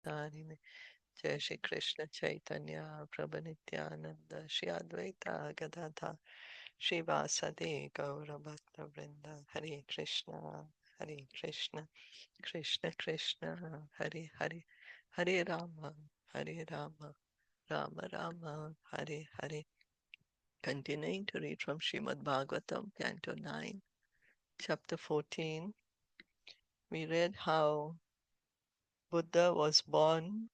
Narine. Jai Shri Krishna Chaitanya Prabhu Nityananda Shri Advaita Gadadha Shri Vasade Gaura Bhakta Vrinda Hare Krishna Hare Krishna Krishna Krishna Hare Hare Hare Rama Hare Rama Rama Rama Hare Hare. Continuing to read from Srimad Bhagavatam, Canto 9, Chapter 14, we read how Buddha was born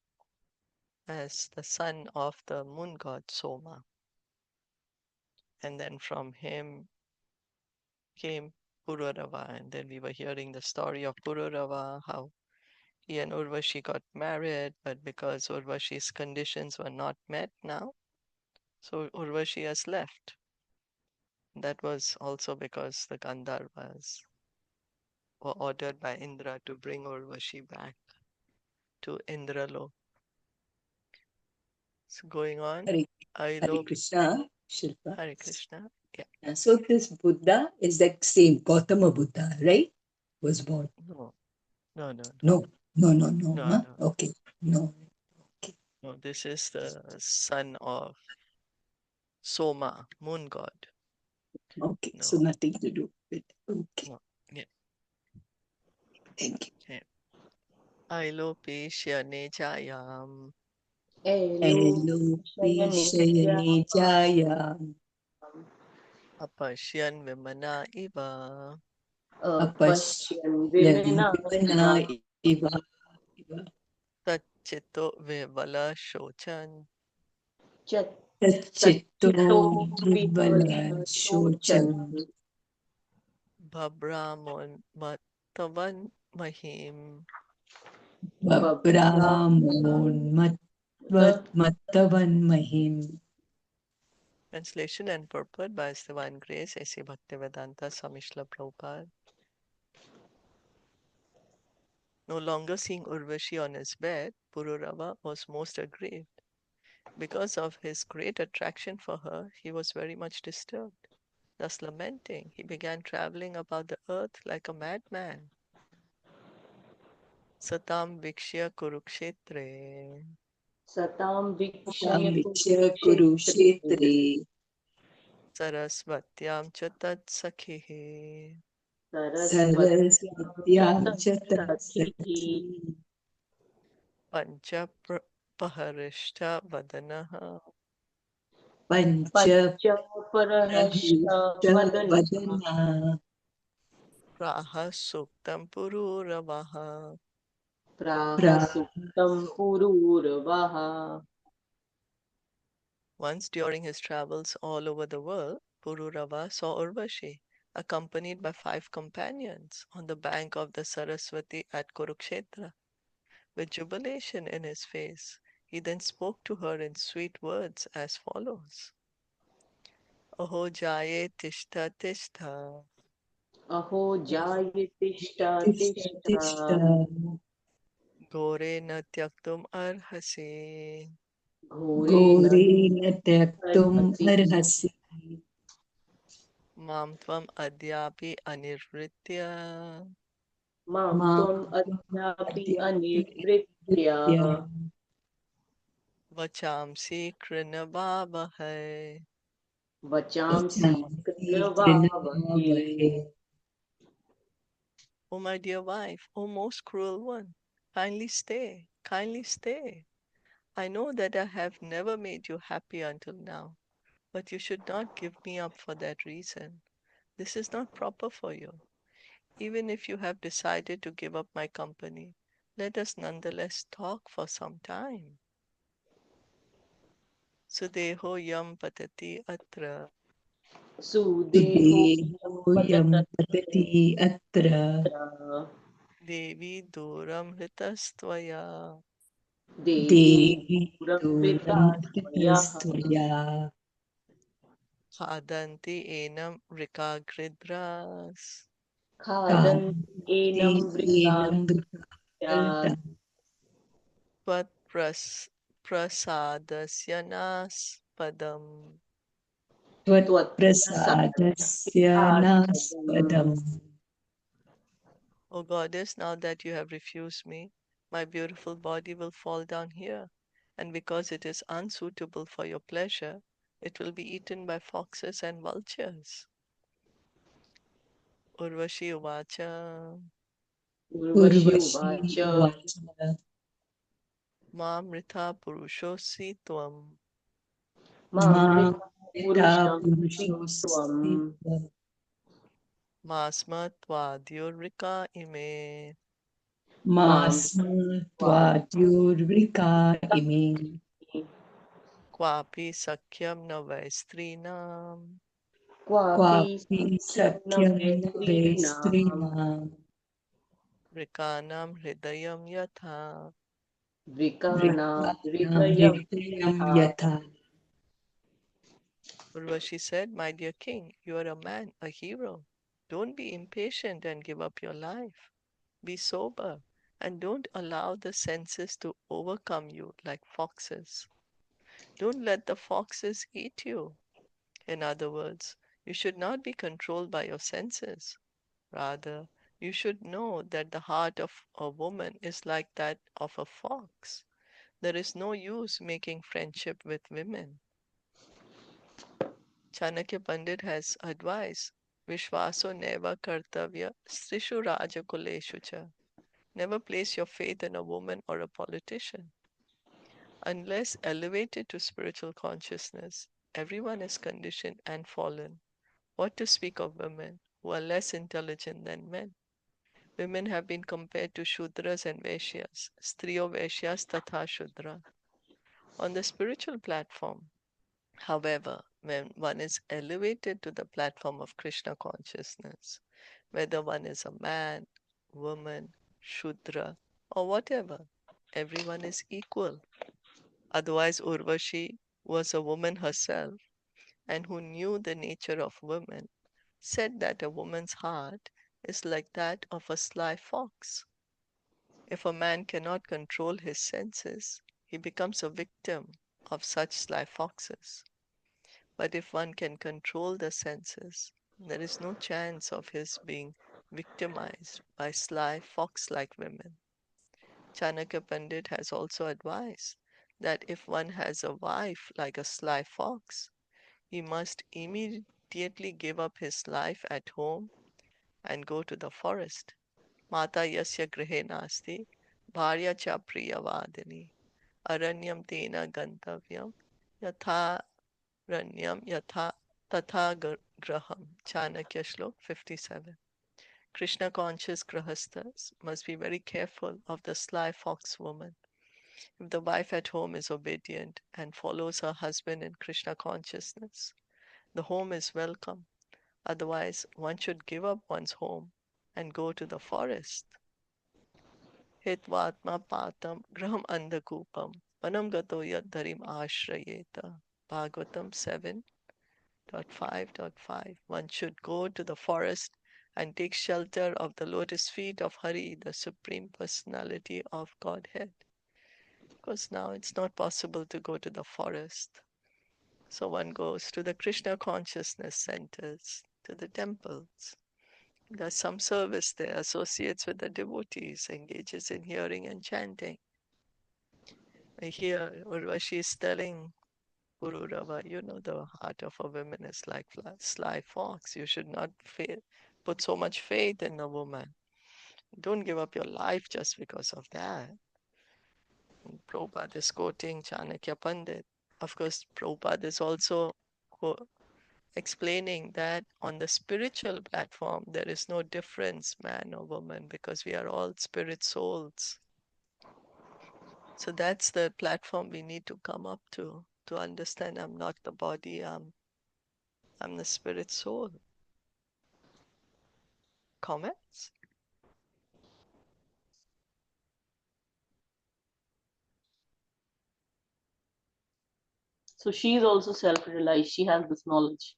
as the son of the moon god Soma, and then from him came Purūravā, and then we were hearing the story of Purūravā, how he and Urvashi got married, but because Urvashi's conditions were not met now, so Urvashi has left. That was also because the Gandharvas were ordered by Indra to bring Urvashi back to Indralok. So going on, Hare Krishna, Shilpa. Hare Krishna. Yeah. So this Buddha is the same Gautama Buddha, right? Was born. No. Huh? Okay. No. Okay. No, this is the son of Soma, moon god. Okay. No. So nothing to do with. Okay. No. Yeah. Thank you. Okay. Ailopeshya jayam Elopishayane jaya apashyan vimana iva apashyan vimana iva tachito vivala shochan Tachitto vivala shochan babramon matavan mahim. Vabramon mattavan mahim. Translation and purport by His Divine Grace A.C. Bhaktivedanta Swami Srila Prabhupada. No longer seeing Urvashi on his bed, Purūravā was most aggrieved. Because of his great attraction for her, he was very much disturbed. Thus lamenting, he began traveling about the earth like a madman. Satam vikshya kurukshetre Satam Vikshya Kurushetre sarasvatyam cha tat sakhihi Sarasvatyam cha tatsakhi pancha paharishta vadanaha Pancha Prahishta Vadana praha suktam pururavaha. Prahasuktam Purūravā. Once during his travels all over the world, Purūravā saw Urvashi, accompanied by 5 companions, on the bank of the Saraswati at Kurukshetra. With jubilation in his face, he then spoke to her in sweet words as follows. Aho jaye tishta tishta, Aho Jaya Tishta Tishta. gore na tyaktum arhasi. Gorena Tyaktum Arhasi Mam tvam adyapi anirvritya. Mam Tvam Adhyapi Anirvritya. Vachamsi krinabhavahai. Vachamsi Krinavavahe. O my dear wife, O most cruel one, kindly stay, kindly stay. I know that I have never made you happy until now, but you should not give me up for that reason. This is not proper for you. Even if you have decided to give up my company, let us nonetheless talk for some time. Sudeho yam patati atra Sudeho Sudehoyam Patati Atra devi duram hritastvaya Devi Devi Duram Puramritastvaya. Kritastvaya khadanti enam rikagridras Khadan Kanti Enam Enam Vritasyat. tvat prasadasya naspadam. Tvat Tvat Prasadasya Naspadam O goddess, now that you have refused me, My beautiful body will fall down here, and because it is unsuitable for your pleasure, it will be eaten by foxes and vultures. Urvashi Uvacha Urvashi Urvashi Uvacha. Uvacha Mamrita Purushosi Tvam Mamrita Mamrita Purusham Purushosti Tvam. Masma Tvadyurvika Ime Mam Masma Tvadyurvrika Ime Kwapi Sakyam Navaistrinam Kwapi Kwapi Satyam Satyam Vetrinam. Navestrinam Vrikanam Hridayam Yatha. Vrikanam Vrikanam Hridayam Hridayam Yatha. Yatha. Urvashi said, My dear king, you are a man, a hero. Don't be impatient and give up your life. Be sober and don't allow the senses to overcome you like foxes. Don't let the foxes eat you. In other words, you should not be controlled by your senses. Rather, you should know that the heart of a woman is like that of a fox. There is no use making friendship with women. Chanakya Pandit has advised Vishwaso neva kartavya strishu rajakuleshu cha. Never place your faith in a woman or a politician. Unless elevated to spiritual consciousness, everyone is conditioned and fallen. What to speak of women who are less intelligent than men? Women have been compared to Shudras and Vaishyas, Striyo Vaishyas Tatha Shudra. On the spiritual platform, however, when one is elevated to the platform of Krishna consciousness, whether one is a man, woman, Shudra, or whatever, everyone is equal. Otherwise, Urvashi was a woman herself and who knew the nature of women, said that a woman's heart is like that of a sly fox. If a man cannot control his senses, he becomes a victim of such sly foxes. But if one can control the senses, there is no chance of his being victimized by sly fox-like women. Chanakya Pandit has also advised that if one has a wife like a sly fox, he must immediately give up his life at home and go to the forest. Mata yasya grihe nasti, bharya cha priyavadini, aranyam tena gantavyam, yatha ranyam yatha tatha graham. Chanakya Shlok 57. Krishna conscious grahasthas must be very careful of the sly fox woman. If the wife at home is obedient and follows her husband in Krishna consciousness, the home is welcome. Otherwise, one should give up one's home and go to the forest. Hitvatma patam graham andakupam vanam gato yadharim ashrayeta. Bhagavatam 7.5.5. One should go to the forest and take shelter of the lotus feet of Hari, the Supreme Personality of Godhead. Because now it's not possible to go to the forest. So one goes to the Krishna consciousness centers, to the temples. There's some service there, associates with the devotees, engages in hearing and chanting. Here, Urvashi is telling Purūravā, you know, the heart of a woman is like a sly fox. You should not put so much faith in a woman. Don't give up your life just because of that. And Prabhupada is quoting Chanakya Pandit. Of course, Prabhupada is also explaining that on the spiritual platform, there is no difference, man or woman, because we are all spirit souls. So that's the platform we need to come up to understand I'm not the body, I'm the spirit soul. Comments? So she is also self-realized. She has this knowledge.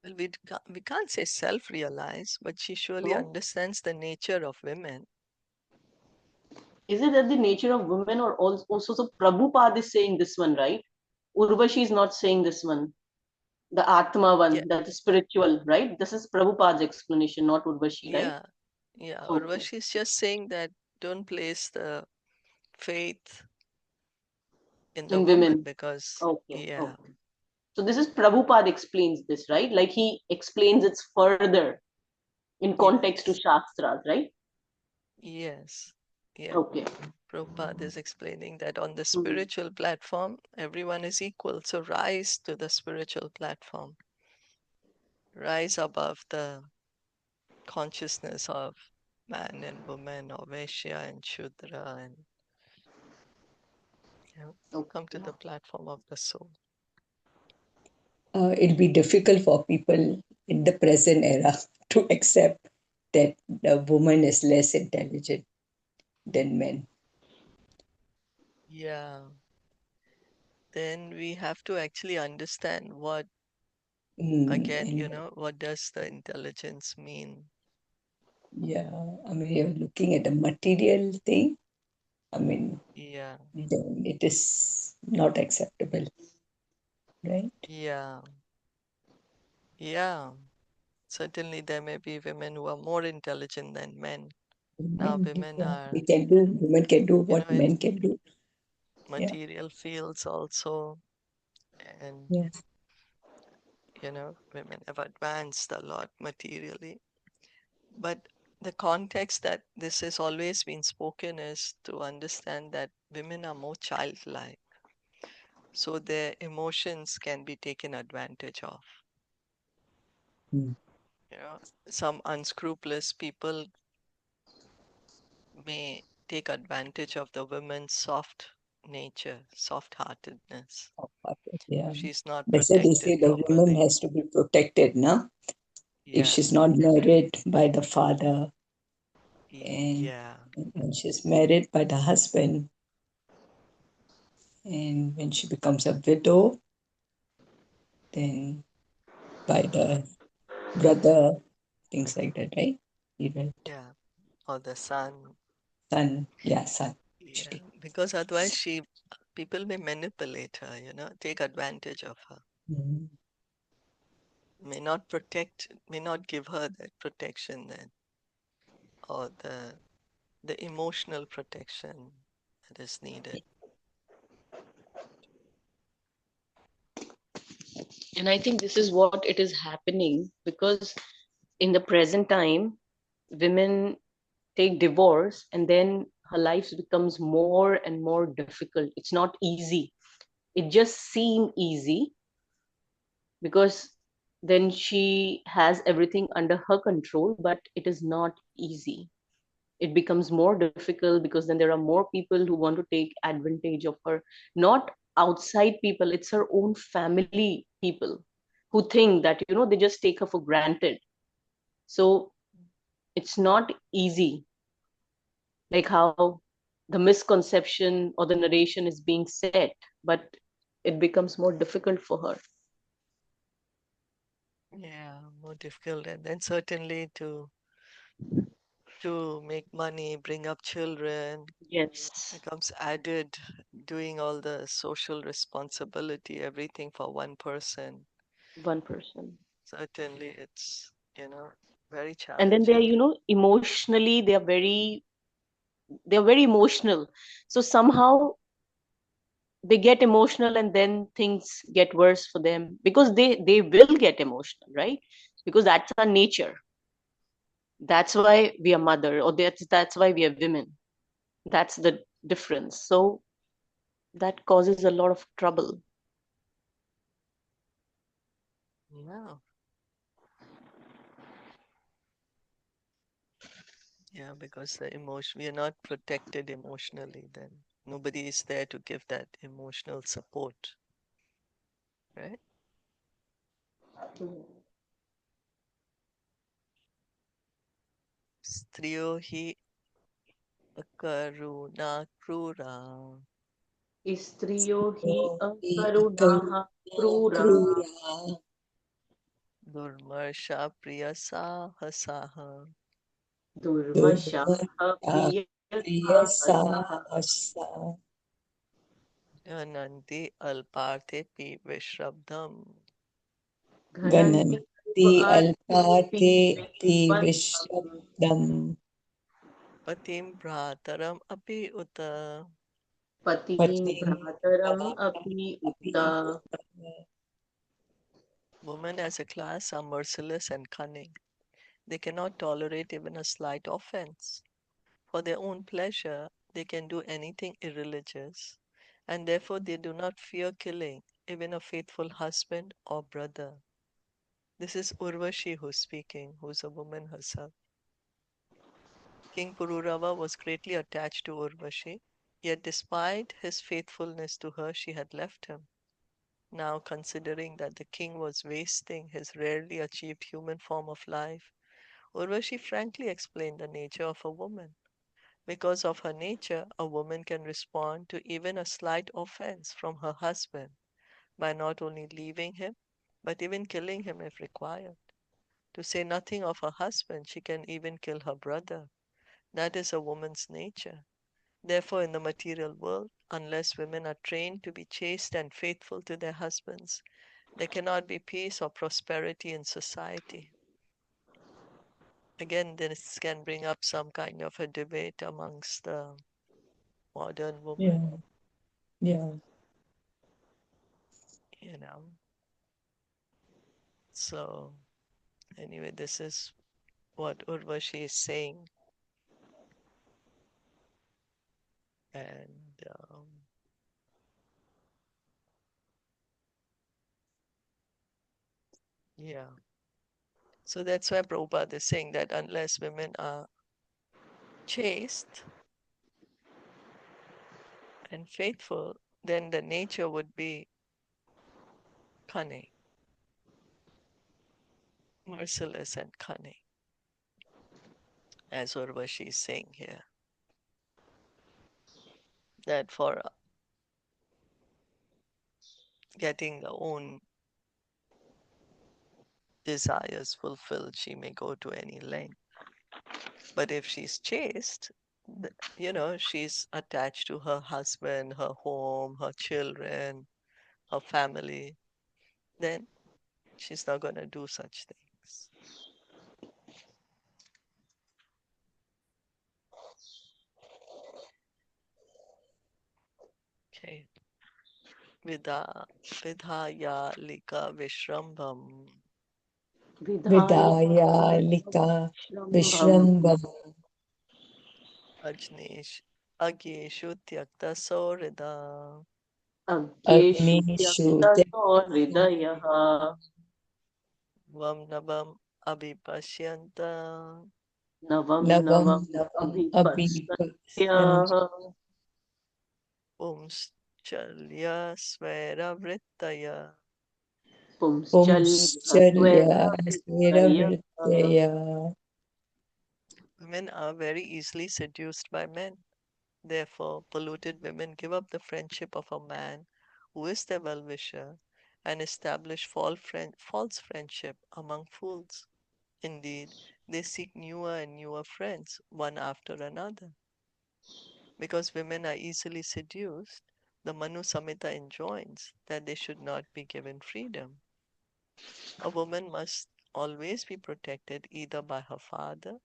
Well, we can't say self-realized, but she surely No? understands the nature of women. Is it that the nature of women, or also so Prabhupada is saying this one, right? Urvashi is not saying this one. The Atma one, Yeah, that is spiritual, right? This is Prabhupada's explanation, not Urvashi, right? yeah, yeah. Okay. Urvashi is just saying that don't place the faith in the In woman women. because, Okay. yeah, Okay. So this is Prabhupada explains this, right? Like he explains it further in context to yes, Shastras, right? yes, yeah. Okay. Prabhupada is explaining that on the Mhm. spiritual platform, everyone is equal. So rise to the spiritual platform, rise above the consciousness of man and woman, or Vaishya and Shudra, and you know, come to Okay. the platform of the soul. It'll be difficult for people in the present era to accept that the woman is less intelligent than men. Yeah. Then we have to actually understand what, again, And what does the intelligence mean? yeah, I mean, you're looking at a material thing. I mean, Yeah, then it is not acceptable, right? yeah, yeah. Certainly, there may be women who are more intelligent than men. Now, Men, women yeah, are, we can do, women can do what in men can do. Yeah, material fields also, and, yeah. women have advanced a lot materially. But the context that this has always been spoken is to understand that women are more childlike, so their emotions can be taken advantage of. Mm. Some unscrupulous people may take advantage of the woman's soft nature, soft heartedness. Yeah. She's not That's why they say protected the woman properly. has to be protected now. If Yeah, she's not married by the father and, yeah, and she's married by the husband, and when she becomes a widow, then by the brother, things like that, right? Even yeah. Or the son. son, yeah, son, Yeah, actually. because otherwise people may manipulate her, take advantage of her. Mm. May not give her that protection then, or the emotional protection that is needed. And I think this is what it is happening because in the present time, women take divorce and then her life becomes more and more difficult. It's not easy. It just seems easy because then she has everything under her control, but it is not easy. It becomes more difficult because then there are more people who want to take advantage of her, not outside people, it's her own family people who think that they just take her for granted. So it's not easy, like how the misconception or the narration is being set, but it becomes more difficult for her. Yeah, more difficult. And then certainly to make money, bring up children, Yes, becomes added, doing all the social responsibility, everything for one person. one person. Certainly it's, very And then they're challenging. emotionally they're very emotional, so somehow they get emotional and then things get worse for them because they will get emotional, right? Because that's our nature. That's why we are mother, or that's why we are women. That's the difference. So that causes a lot of trouble. Yeah. Yeah, because the emotion, we are not protected emotionally, then nobody is there to give that emotional support, right? Striyo hi akaruna krura स्त्रियो हि Akaruna अकरुणाः क्रूराः krura durmarsha priya sahasaha दुर्मशाः durmata priya प्रियसाहसाः sahasa jananti alparte pi vishrabdam घ्नन्ति gananti अर्थेऽपि alpate pi विश्वम् vishabdam. Patim Bhrataram api uta. Patim Bhrataram api utta. Women as a class are merciless and cunning. They cannot tolerate even a slight offense. For their own pleasure, they can do anything irreligious, and therefore they do not fear killing even a faithful husband or brother. This is Urvashi who's speaking, who's a woman herself. King Purūravā was greatly attached to Urvashi, yet despite his faithfulness to her, she had left him. Now, considering that the king was wasting his rarely achieved human form of life, Urvashi frankly explained the nature of a woman. Because of her nature, a woman can respond to even a slight offense from her husband by not only leaving him, but even killing him if required. To say nothing of her husband, she can even kill her brother. That is a woman's nature. Therefore, in the material world, unless women are trained to be chaste and faithful to their husbands, there cannot be peace or prosperity in society. Again, this can bring up some kind of a debate amongst the modern women, Yeah. you know. So, anyway, this is what Urvashi is saying. And yeah. So that's why Prabhupada is saying that unless women are chaste and faithful, then the nature would be cunning, merciless and cunning, as Urvashi is saying here. That for getting the own desires fulfilled, she may go to any length. But if she's chaste, she's attached to her husband, her home, her children, her family, then she's not going to do such things. Okay. Vidhaya lika vishrambam Vidayalika Shrambam. Vishrambam ajnesh agyeshu tyakta sorida Agyeshu Agnishu tyaktaso hridayaha. vam navam abhipashyanta Navam Navam navam Navam Abhipasyanti abhipasyaha. umschalya svera vrittaya. Pumschalya Pumschalya sveta vrittayaha. Sviravaritya Women are very easily seduced by men. Therefore, polluted women give up the friendship of a man who is their well-wisher and establish false friendship among fools. Indeed, they seek newer and newer friends, one after another. Because women are easily seduced, the Manu Samhita enjoins that they should not be given freedom. A woman must always be protected either by her father,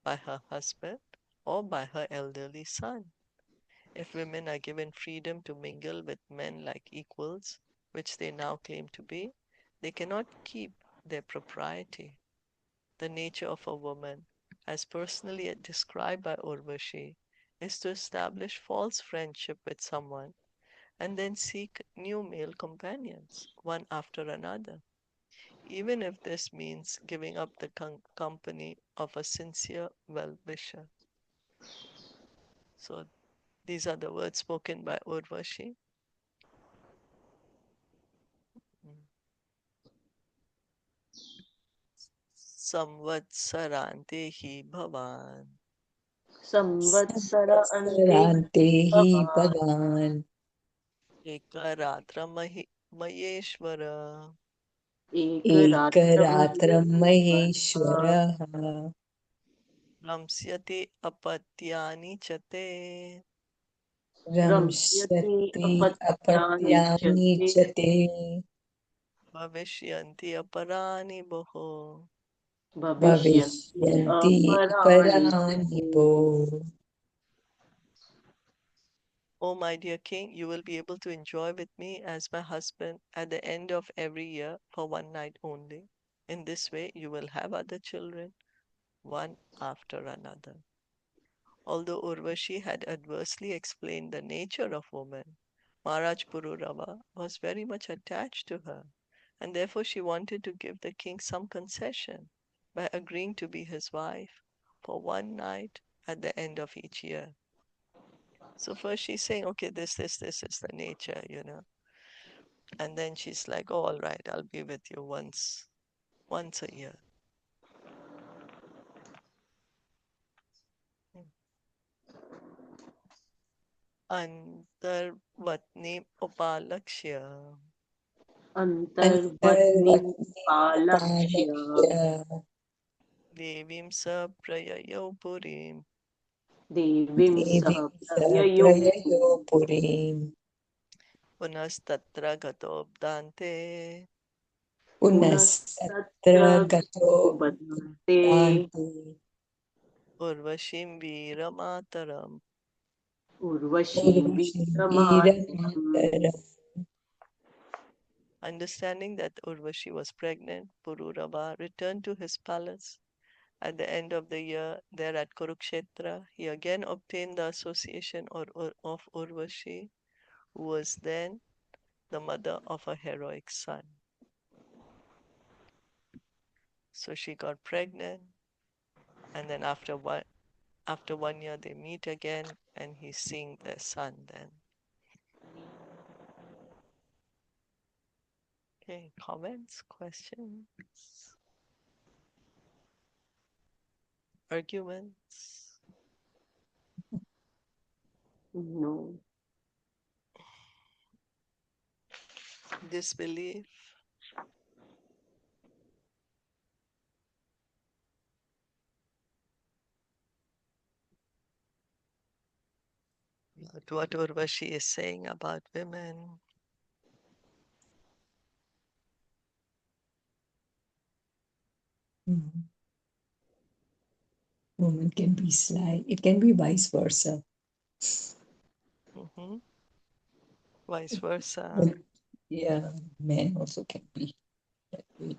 by her husband, or by her elderly son. If women are given freedom to mingle with men like equals, which they now claim to be, they cannot keep their propriety. The nature of a woman, as personally described by Urvashi, is to establish false friendship with someone and then seek new male companions, one after another, even if this means giving up the company of a sincere well-wisher. So these are the words spoken by Urvashi. Samvatsarante hi bhavan Samvatsara ante Samvatsarantehi bhavan. Bhavan ekaratra mayeshvara Ekaratram Ekaratram Maheshwaraha ramsyate apatyani chate ramsyate Ramsyati apatyani Apatyani chate. Chate bhavishyanti aparani boho. Bhavishyanti aparani. parani bo. O my dear king, you will be able to enjoy with me as my husband at the end of every year for one night only. In this way, you will have other children, one after another. Although Urvashi had adversely explained the nature of woman, Maharaj Purūravā was very much attached to her, and therefore she wanted to give the king some concession by agreeing to be his wife for one night at the end of each year. So first she's saying, okay, this is the nature, And then she's like, oh, all right, I'll be with you once a year. Antarvatni upalakshya Antarvatni Antarvatni palakshya upalakshya devim sa prayayo purim devim devi sah sa prayayo prayayo purim punastatra gatobdante punastatra punastatra gato badante dante urvashim viramataram. urvashi urvashim vikramatam. veeramatara. Understanding that Urvashi was pregnant, Purūravā returned to his palace. At the end of the year, there at Kurukshetra, he again obtained the association of Urvashi, who was then the mother of a heroic son. So she got pregnant, and then after one year they meet again, and he's seeing their son then. Okay, comments, questions, arguments? No. Disbelief? What Urvashi is saying about women? Woman can be sly. It can be vice versa. Mm-hmm. Vice versa. But yeah, men also can be that way.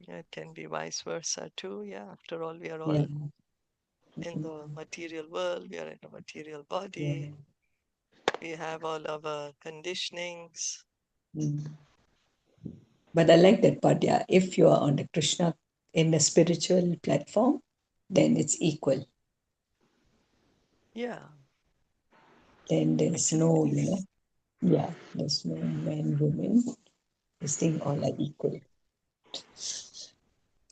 Yeah, it can be vice versa too. Yeah, after all, we are all Yeah. in the material world. We are in a material body. Yeah. We have all our conditionings. But I like that part. Yeah, if you are on the Krishna in the spiritual platform, then it's equal. Yeah. Then there's Actually, no, yeah, there's no men, women. This thing all are equal.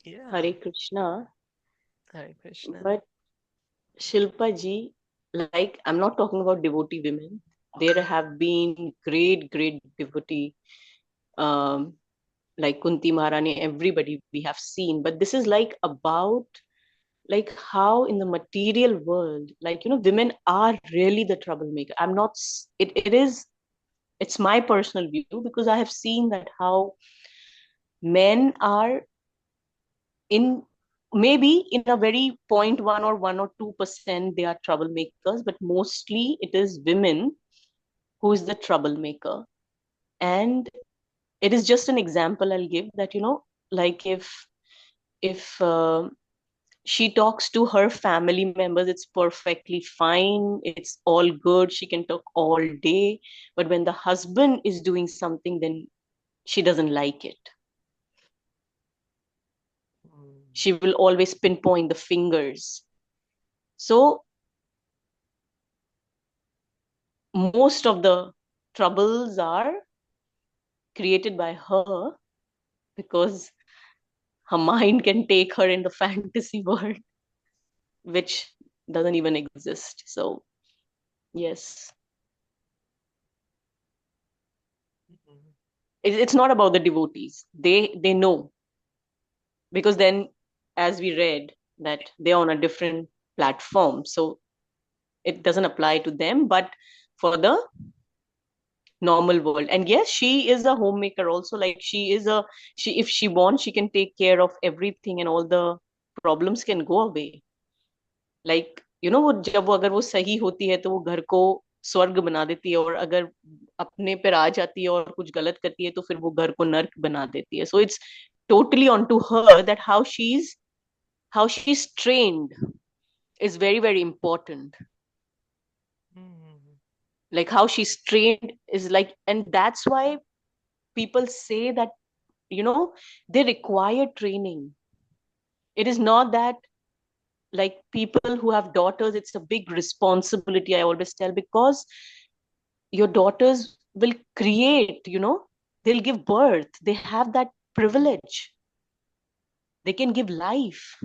yeah. Hare Krishna. Hare Krishna. But Shilpa ji, like, I'm not talking about devotee women. There have been great devotee, like Kunti Maharani, everybody we have seen. But this is like about like how in the material world, like, women are really the troublemaker. I'm not, it's my personal view because I have seen that how men are in maybe in a very 0.1 or 1 or 2% they are troublemakers, but mostly it is women who is the troublemaker. And it is just an example I'll give that, like if she talks to her family members, it's perfectly fine, it's all good, she can talk all day. But when the husband is doing something, then she doesn't like it. She will always pinpoint the fingers. So most of the troubles are created by her because her mind can take her in the fantasy world, which doesn't even exist. So yes, it's not about the devotees. They know, because then, as we read, that they're on a different platform, so it doesn't apply to them. But for the normal world. And yes, she is a homemaker also. Like she, if she wants, she can take care of everything and all the problems can go away. Like वो जब वो अगर वो सही होती है तो वो घर को स्वर्ग बना देती है, और अगर अपने पर आ जाती है और कुछ गलत करती है तो फिर वो घर को नर्क बना देती है. So it's totally on to her that how she's trained is very, very important. Mm. Like how she's trained is like, and that's why people say that they require training. It is not that, like, people who have daughters, it's a big responsibility, I always tell, because your daughters will create, they'll give birth, they have that privilege, they can give life,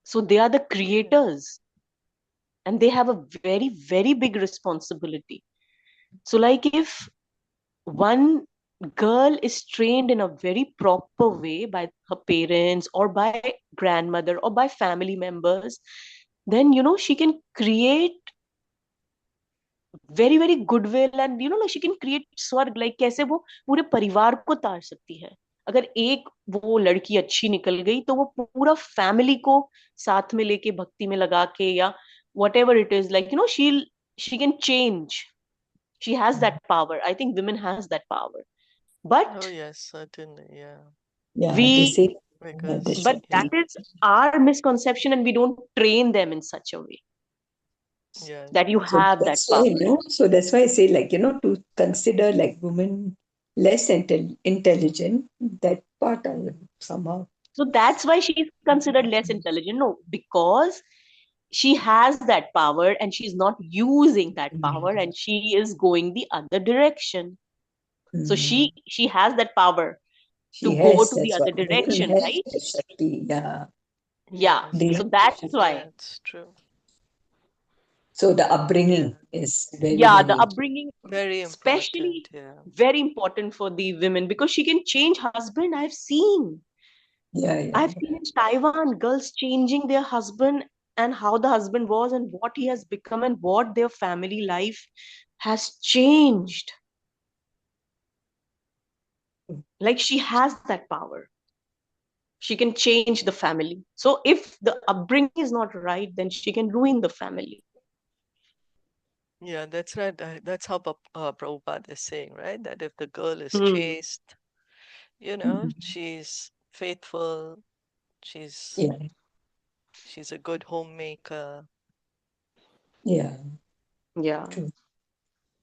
so they are the creators, and they have a very, very big responsibility. So like if one girl is trained in a very proper way by her parents or by grandmother or by family members, then she can create very, very goodwill, and like she can create स्वर्ग. like कैसे वो पूरे परिवार को तार सकती है. अगर एक वो लड़की अच्छी निकल गई तो वो पूरा फैमिली को साथ में लेके भक्ति में लगा के, या whatever it is, like she can change. She has that power. I think women has that power. Oh But yes, certainly, yeah. Yeah, they we say Because they but should that be. is our misconception, and we don't train them in such a way yes, that you So have that that's why, power. so that's why I say, like, to consider like women less intelligent, that part I would somehow. So that's why she is considered less intelligent. No, because she has that power and she's not using that power, and she is going the other direction. So Mm. she has that power to She go has, to the that's why other women direction, have right? the Shakti, yeah. Yeah. yes, They So have the that's Shakti. why. that's true. So the Yeah, upbringing is very, Yeah, the very, upbringing, very important. especially Yeah, very important for the women, because she can change husband. yeah, yeah, I've seen in Taiwan girls changing their husband, and how the husband was and what he has become and what their family life has changed. Like she has that power. She can change the family. So if the upbringing is not right, then she can ruin the family. yeah, that's right. That's how Prabhupada is saying, right? That if the girl is Hmm. chaste, she's faithful, she's yeah, she's a good homemaker. yeah, Yeah. true.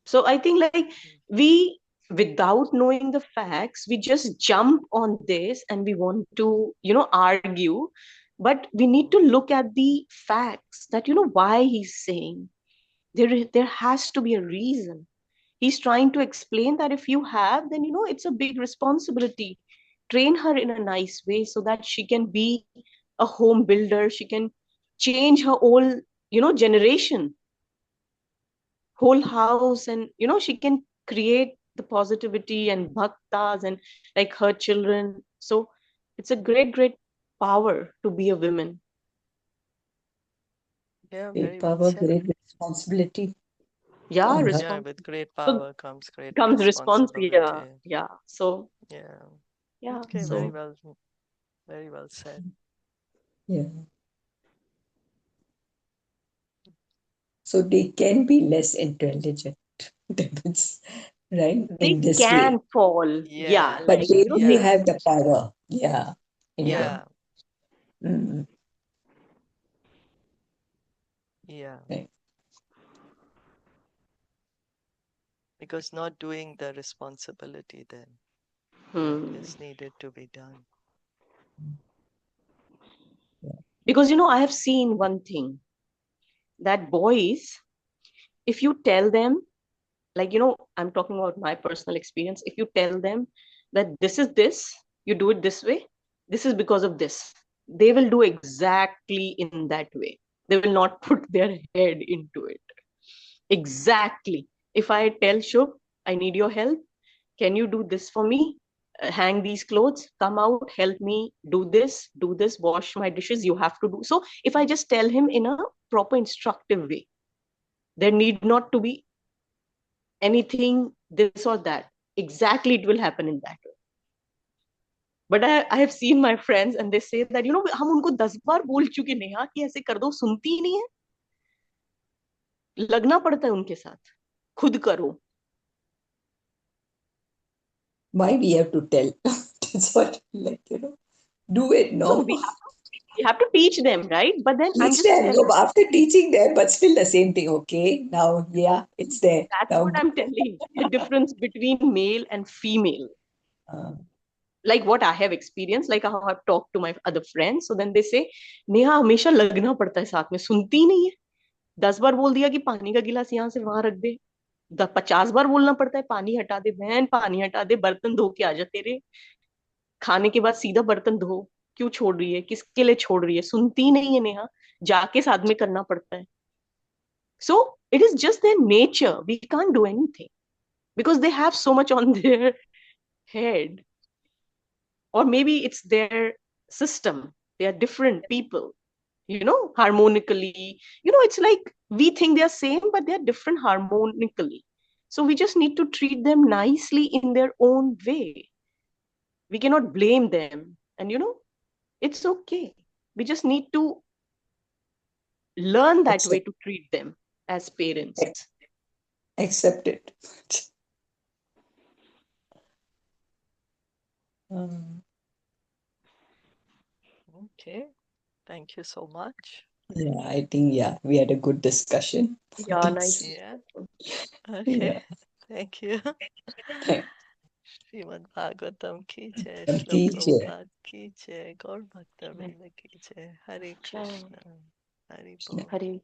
So I think like we, without knowing the facts, we just jump on this and we want to, argue. But we need to look at the facts, that, why he's saying. There has to be a reason. He's trying to explain that if you have, then, it's a big responsibility. Train her in a nice way so that she can be a home builder. She can change her whole, generation, whole house, and she can create the positivity and bhaktas and like her children. So it's a great, great power to be a woman. Yeah, Great very well power, said. great responsibility Yeah, on her. Yeah, with great so power comes great comes response. Yeah, responsibility. yeah. So Yeah. yeah, Okay, so very well said. Yeah. So they can be less intelligent. That's right they in this way. can fall. Yeah, Yeah, But like they do yeah, have the power. Yeah. In yeah. them. yeah, Mm, yeah. right. Because not doing the responsibility then that Hmm. is needed to be done. Yeah. Because I have seen one thing, that boys, if you tell them, like, I'm talking about my personal experience, if you tell them that this is this, you do it this way, this is because of this, they will do exactly in that way. They will not put their head into it. Exactly. If I tell Shubh, I need your help, can you do this for me? Hang these clothes, come out, help me do this, wash my dishes, you have to do. So if I just tell him in a proper instructive way, There need not to be anything this or that. Exactly, it will happen in that way. But I have seen my friends and they say that, you know, हम उनको 10 बार बोल चुके नेहा कि ऐसे कर दो, सुनती ही नहीं है. लगना पड़ता है उनके साथ, खुद करो. Why we have to tell? That's what, like, you know, do it, So no? we have to teach them, right? But then I'm Teach just them. telling, No, after teaching them, but still the same thing. Okay, now, yeah, it's there. that's Now, what I'm telling, the difference between male and female. uh, Like what I have experienced, like how I've talked to my other friends. So then they say, Neha हमेशा लगना पड़ता है साथ में, सुनती ही नहीं है. 10 बार बोल दिया कि पानी का गिलास यहाँ से वहां रख दे, 50 बार बोलना पड़ता है पानी हटा दे बहन, पानी हटा दे, बर्तन धो के आ जा तेरे, खाने के बाद सीधा बर्तन धो, क्यों छोड़ रही है, किसके लिए छोड़ रही है, सुनती नहीं है नेहा, जाके साथ में करना पड़ता है. So it is just their nature. We can't do anything because they have so much on their head, or maybe it's their system. They are different people, you know, harmonically. You know, it's like we think they are same, but they are different harmonically. So we just need to treat them nicely in their own way. We cannot blame them. And, you know, it's okay. We just need to learn that way accept, to treat them as parents. accept it. Um, Okay. Thank you so much. yeah, I think, yeah, we had a good discussion. Yeah, nice. Yeah. Okay. Yeah. Thank you. Thank Srimad Bhagavatam ki jai, you. Srila Prabhupada ki jai, Gaur Bhakta Vrinda ki jai. Hare Krishna. Hare Bol. Hare